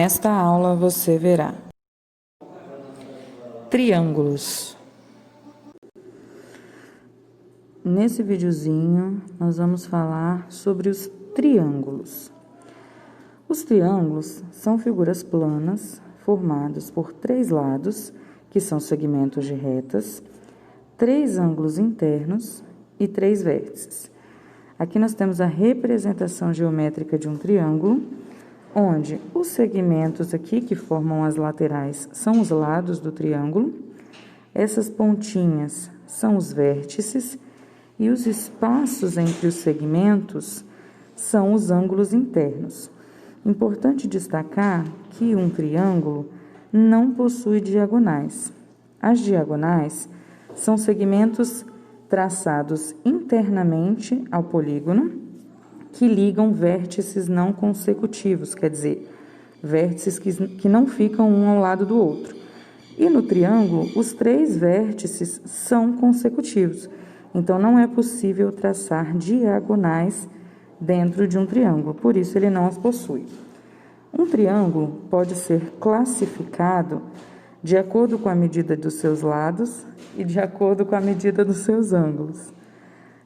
Nesta aula você verá triângulos. Nesse videozinho nós vamos falar sobre os triângulos. Os triângulos são figuras planas formadas por três lados, que são segmentos de retas, três ângulos internos e três vértices. Aqui nós temos a representação geométrica de um triângulo, onde os segmentos aqui que formam as laterais são os lados do triângulo, essas pontinhas são os vértices e os espaços entre os segmentos são os ângulos internos. Importante destacar que um triângulo não possui diagonais. As diagonais são segmentos traçados internamente ao polígono, que ligam vértices não consecutivos, quer dizer, vértices que não ficam um ao lado do outro. E no triângulo, os três vértices são consecutivos, então não é possível traçar diagonais dentro de um triângulo, por isso ele não as possui. Um triângulo pode ser classificado de acordo com a medida dos seus lados e de acordo com a medida dos seus ângulos.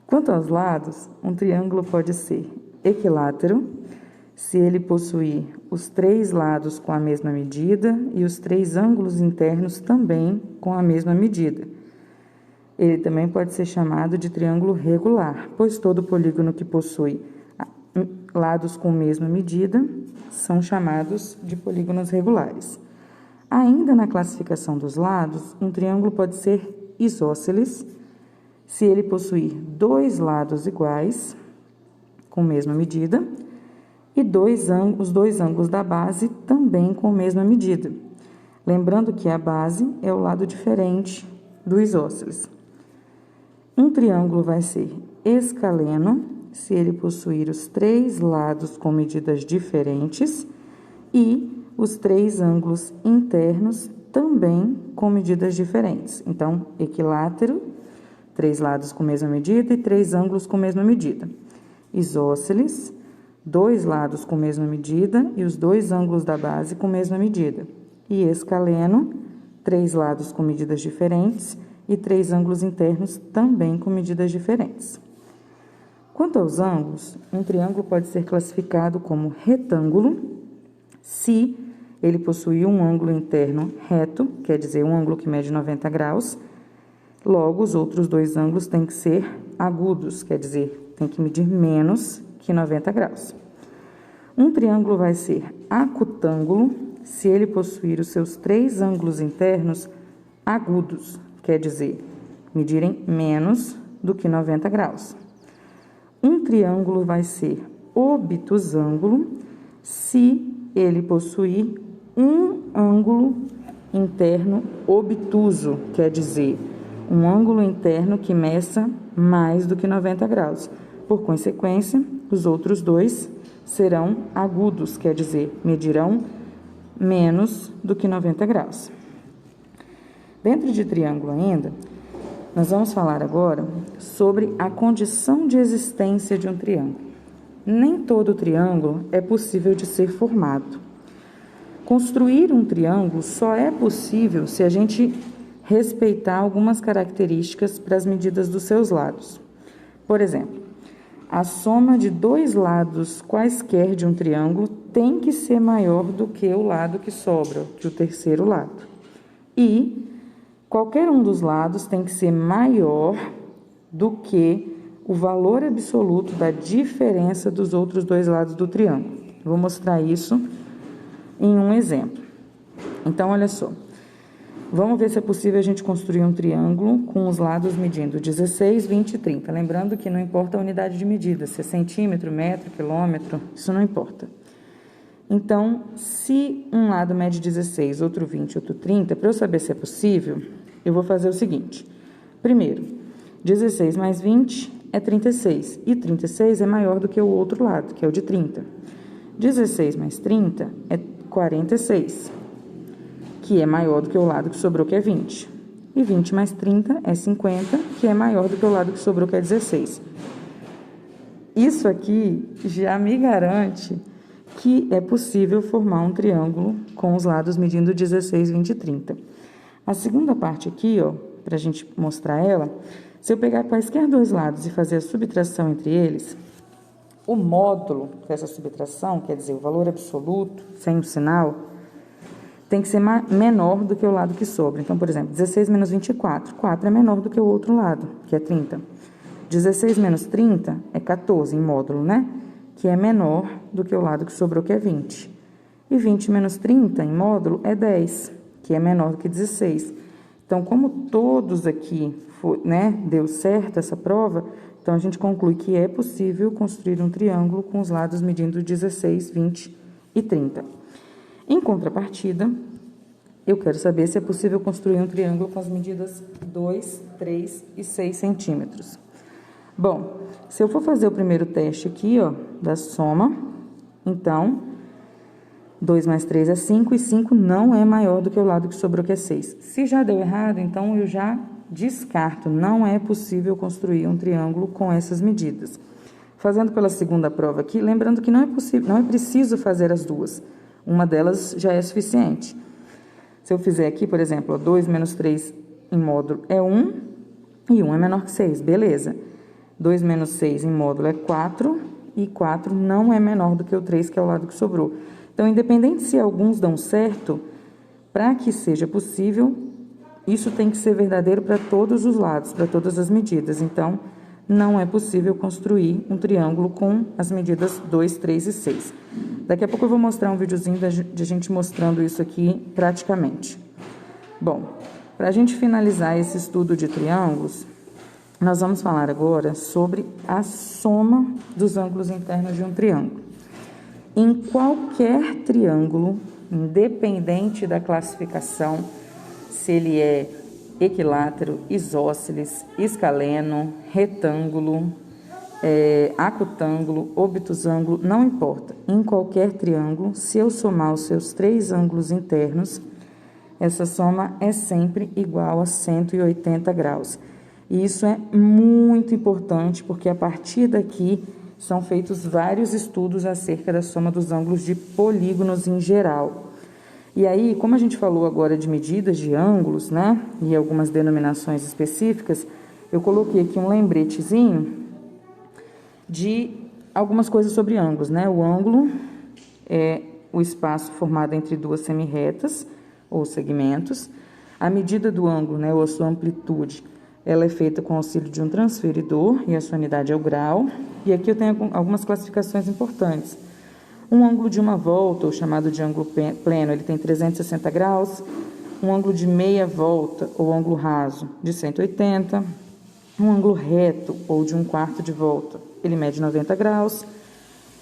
Quanto aos lados, um triângulo pode ser equilátero, se ele possuir os três lados com a mesma medida e os três ângulos internos também com a mesma medida. Ele também pode ser chamado de triângulo regular, pois todo polígono que possui lados com a mesma medida são chamados de polígonos regulares. Ainda na classificação dos lados, um triângulo pode ser isósceles, se ele possuir dois lados iguais, com mesma medida, e os dois ângulos da base também com mesma medida. Lembrando que a base é o lado diferente do isósceles. Um triângulo vai ser escaleno, se ele possuir os três lados com medidas diferentes e os três ângulos internos também com medidas diferentes. Então, equilátero, três lados com mesma medida e três ângulos com mesma medida. Isósceles, dois lados com mesma medida e os dois ângulos da base com mesma medida. E escaleno, três lados com medidas diferentes e três ângulos internos também com medidas diferentes. Quanto aos ângulos, um triângulo pode ser classificado como retângulo se ele possuir um ângulo interno reto, quer dizer, um ângulo que mede 90 graus, logo os outros dois ângulos têm que ser agudos, quer dizer, tem que medir menos que 90 graus. Um triângulo vai ser acutângulo se ele possuir os seus três ângulos internos agudos, quer dizer, medirem menos do que 90 graus. Um triângulo vai ser obtusângulo se ele possuir um ângulo interno obtuso, quer dizer, um ângulo interno que meça mais do que 90 graus. Por consequência, os outros dois serão agudos, quer dizer, medirão menos do que 90 graus. Dentro de triângulo ainda, nós vamos falar agora sobre a condição de existência de um triângulo. Nem todo triângulo é possível de ser formado. Construir um triângulo só é possível se a gente respeitar algumas características para as medidas dos seus lados. Por exemplo, a soma de dois lados quaisquer de um triângulo tem que ser maior do que o lado que sobra, que o terceiro lado. E qualquer um dos lados tem que ser maior do que o valor absoluto da diferença dos outros dois lados do triângulo. Vou mostrar isso em um exemplo. Então, olha só. Vamos ver se é possível a gente construir um triângulo com os lados medindo 16, 20 e 30. Lembrando que não importa a unidade de medida, se é centímetro, metro, quilômetro, isso não importa. Então, se um lado mede 16, outro 20, outro 30, para eu saber se é possível, eu vou fazer o seguinte. Primeiro, 16 mais 20 é 36, e 36 é maior do que o outro lado, que é o de 30. 16 mais 30 é 46, que é maior do que o lado que sobrou, que é 20. E 20 mais 30 é 50, que é maior do que o lado que sobrou, que é 16. Isso aqui já me garante que é possível formar um triângulo com os lados medindo 16, 20 e 30. A segunda parte aqui, ó, para a gente mostrar ela, se eu pegar quaisquer dois lados e fazer a subtração entre eles, o módulo dessa subtração, quer dizer, o valor absoluto, sem o sinal, tem que ser menor do que o lado que sobra. Então, por exemplo, 16 menos 24, 4 é menor do que o outro lado, que é 30. 16 menos 30 é 14 em módulo, né? Que é menor do que o lado que sobrou, que é 20. E 20 menos 30 em módulo é 10, que é menor do que 16. Então, como todos aqui, né, deu certo essa prova, então a gente conclui que é possível construir um triângulo com os lados medindo 16, 20 e 30. Em contrapartida, eu quero saber se é possível construir um triângulo com as medidas 2, 3 e 6 centímetros. Bom, se eu for fazer o primeiro teste aqui, ó, da soma, então, 2 mais 3 é 5 e 5 não é maior do que o lado que sobrou, que é 6. Se já deu errado, então eu já descarto, não é possível construir um triângulo com essas medidas. Fazendo pela segunda prova aqui, lembrando que não é preciso fazer as duas. Uma delas já é suficiente. Se eu fizer aqui, por exemplo, 2 menos 3 em módulo é 1, e 1 é menor que 6, beleza. 2 menos 6 em módulo é 4, e 4 não é menor do que o 3, que é o lado que sobrou. Então, independente se alguns dão certo, para que seja possível, isso tem que ser verdadeiro para todos os lados, para todas as medidas. Então, não é possível construir um triângulo com as medidas 2, 3 e 6. Daqui a pouco eu vou mostrar um videozinho de a gente mostrando isso aqui praticamente. Bom, para a gente finalizar esse estudo de triângulos, nós vamos falar agora sobre a soma dos ângulos internos de um triângulo. Em qualquer triângulo, independente da classificação, se ele é equilátero, isósceles, escaleno, retângulo, acutângulo, obtusângulo, não importa. Em qualquer triângulo, se eu somar os seus 3 ângulos internos, essa soma é sempre igual a 180 graus. E isso é muito importante, porque a partir daqui são feitos vários estudos acerca da soma dos ângulos de polígonos em geral. E aí, como a gente falou agora de medidas de ângulos, né, e algumas denominações específicas, eu coloquei aqui um lembretezinho de algumas coisas sobre ângulos, né? O ângulo é o espaço formado entre duas semirretas ou segmentos. A medida do ângulo, né, ou a sua amplitude, ela é feita com auxílio de um transferidor e a sua unidade é o grau. E aqui eu tenho algumas classificações importantes. Um ângulo de uma volta, ou chamado de ângulo pleno, ele tem 360 graus. Um ângulo de meia volta, ou ângulo raso, de 180. Um ângulo reto, ou de 1/4 de volta, ele mede 90 graus.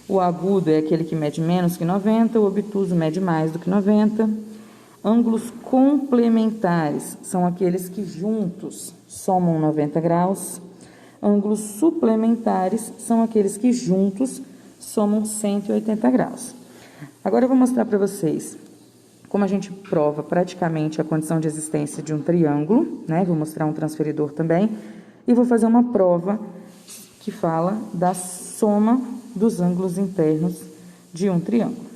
O agudo é aquele que mede menos que 90, o obtuso mede mais do que 90. Ângulos complementares são aqueles que juntos somam 90 graus. Ângulos suplementares são aqueles que juntos somam 180 graus. Agora eu vou mostrar para vocês como a gente prova praticamente a condição de existência de um triângulo, né? Vou mostrar um transferidor também e vou fazer uma prova que fala da soma dos ângulos internos de um triângulo.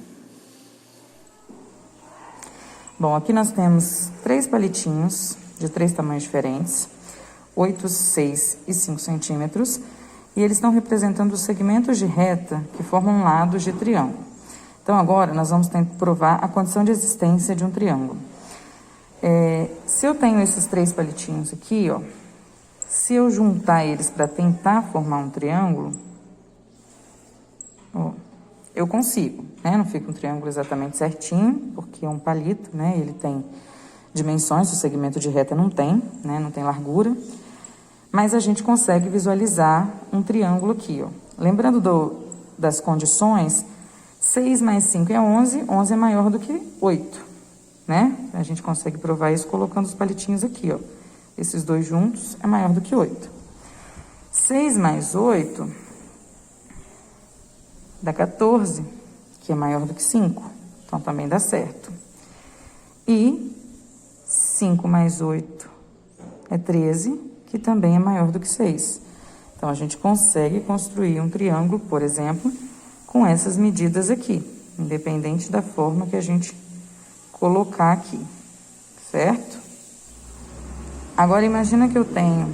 Bom, aqui nós temos 3 palitinhos de 3 tamanhos diferentes, 8, 6 e 5 centímetros, e eles estão representando os segmentos de reta que formam lados de triângulo. Então, agora, nós vamos tentar provar a condição de existência de um triângulo. Se eu tenho esses 3 palitinhos aqui, ó, se eu juntar eles para tentar formar um triângulo, ó, eu consigo, né? Não fica um triângulo exatamente certinho, porque é um palito, né? Ele tem dimensões, o segmento de reta não tem, né? Não tem largura. Mas a gente consegue visualizar um triângulo aqui, ó. Lembrando das condições, 6 mais 5 é 11, 11 é maior do que 8, né? A gente consegue provar isso colocando os palitinhos aqui, ó. Esses dois juntos é maior do que 8. 6 mais 8 dá 14, que é maior do que 5, então também dá certo. E 5 mais 8 é 13, que também é maior do que 6. Então, a gente consegue construir um triângulo, por exemplo, com essas medidas aqui, independente da forma que a gente colocar aqui, certo? Agora, imagina que eu tenho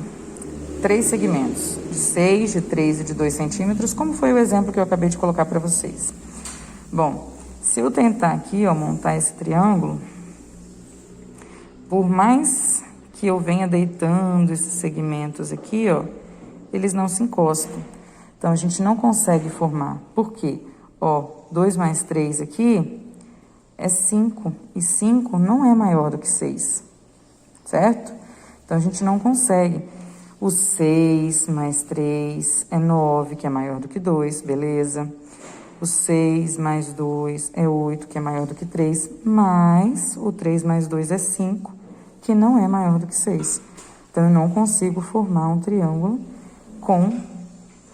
3 segmentos, de 6, de 3 e de 2 centímetros, como foi o exemplo que eu acabei de colocar para vocês. Bom, se eu tentar aqui, ó, montar esse triângulo, por mais que eu venha deitando esses segmentos aqui, ó, eles não se encostam. Então, a gente não consegue formar. Por quê? Ó, 2 mais 3 aqui é 5, e 5 não é maior do que 6, certo? Então, a gente não consegue. O 6 mais 3 é 9, que é maior do que 2, beleza? O 6 mais 2 é 8, que é maior do que 3, mas o 3 mais 2 é 5, que não é maior do que 6. Então, eu não consigo formar um triângulo com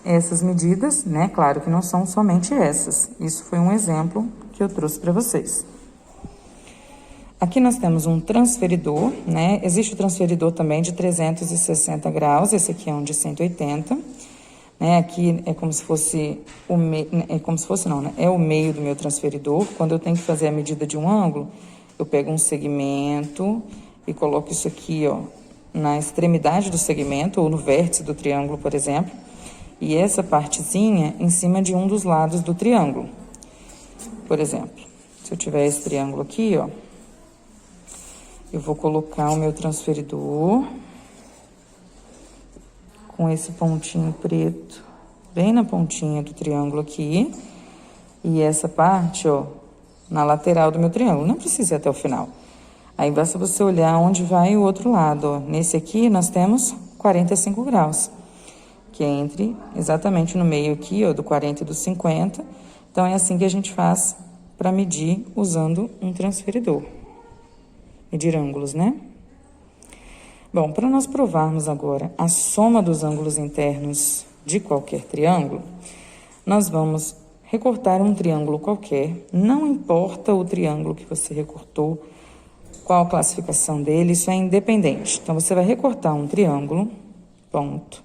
essas medidas, né? Claro que não são somente essas. Isso foi um exemplo que eu trouxe para vocês. Aqui nós temos um transferidor, né? Existe o transferidor também de 360 graus, esse aqui é um de 180, né? Aqui é como se fosse o meio, é como se fosse não, né? É o meio do meu transferidor. Quando eu tenho que fazer a medida de um ângulo, eu pego um segmento e coloco isso aqui, ó, na extremidade do segmento ou no vértice do triângulo, por exemplo, e essa partezinha em cima de um dos lados do triângulo. Por exemplo, se eu tiver esse triângulo aqui, ó, eu vou colocar o meu transferidor com esse pontinho preto bem na pontinha do triângulo aqui, e essa parte, ó, na lateral do meu triângulo. Não precisa ir até o final. Aí basta você olhar onde vai o outro lado, ó. Nesse aqui nós temos 45 graus, que é entre exatamente no meio aqui, ó, do 40 e do 50. Então, é assim que a gente faz para medir usando um transferidor. Medir ângulos, né? Bom, para nós provarmos agora a soma dos ângulos internos de qualquer triângulo, nós vamos recortar um triângulo qualquer, não importa o triângulo que você recortou, qual a classificação dele, isso é independente. Então, você vai recortar um triângulo, ponto.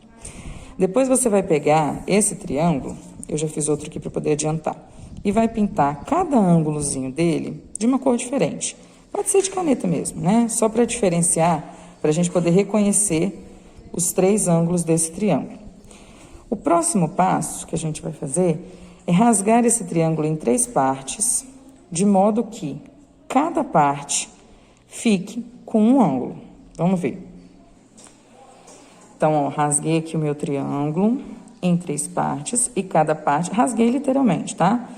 Depois você vai pegar esse triângulo, eu já fiz outro aqui para poder adiantar, e vai pintar cada ângulozinho dele de uma cor diferente. Pode ser de caneta mesmo, né? Só para diferenciar, para a gente poder reconhecer os 3 ângulos desse triângulo. O próximo passo que a gente vai fazer é rasgar esse triângulo em 3 partes, de modo que cada parte fique com um ângulo. Vamos ver. Então, ó, rasguei aqui o meu triângulo em 3 partes e cada parte, rasguei literalmente, tá?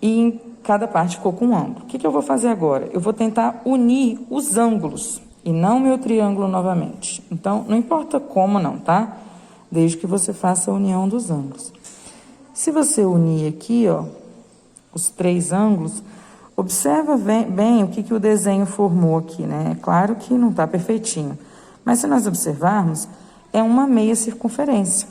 E em cada parte ficou com um ângulo. O que eu vou fazer agora? Eu vou tentar unir os ângulos e não o meu triângulo novamente. Então, não importa como não, tá? Desde que você faça a união dos ângulos. Se você unir aqui, ó, os 3 ângulos, observa bem o que o desenho formou aqui, né? É claro que não tá perfeitinho, mas se nós observarmos, é uma meia circunferência.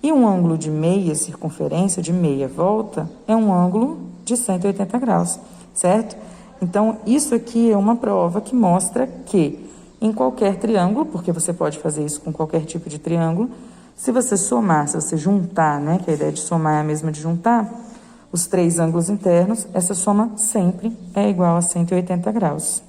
E um ângulo de meia circunferência, de meia volta, é um ângulo de 180 graus, certo? Então, isso aqui é uma prova que mostra que em qualquer triângulo, porque você pode fazer isso com qualquer tipo de triângulo, se você somar, se você juntar, né, que a ideia de somar é a mesma de juntar, os 3 ângulos internos, essa soma sempre é igual a 180 graus.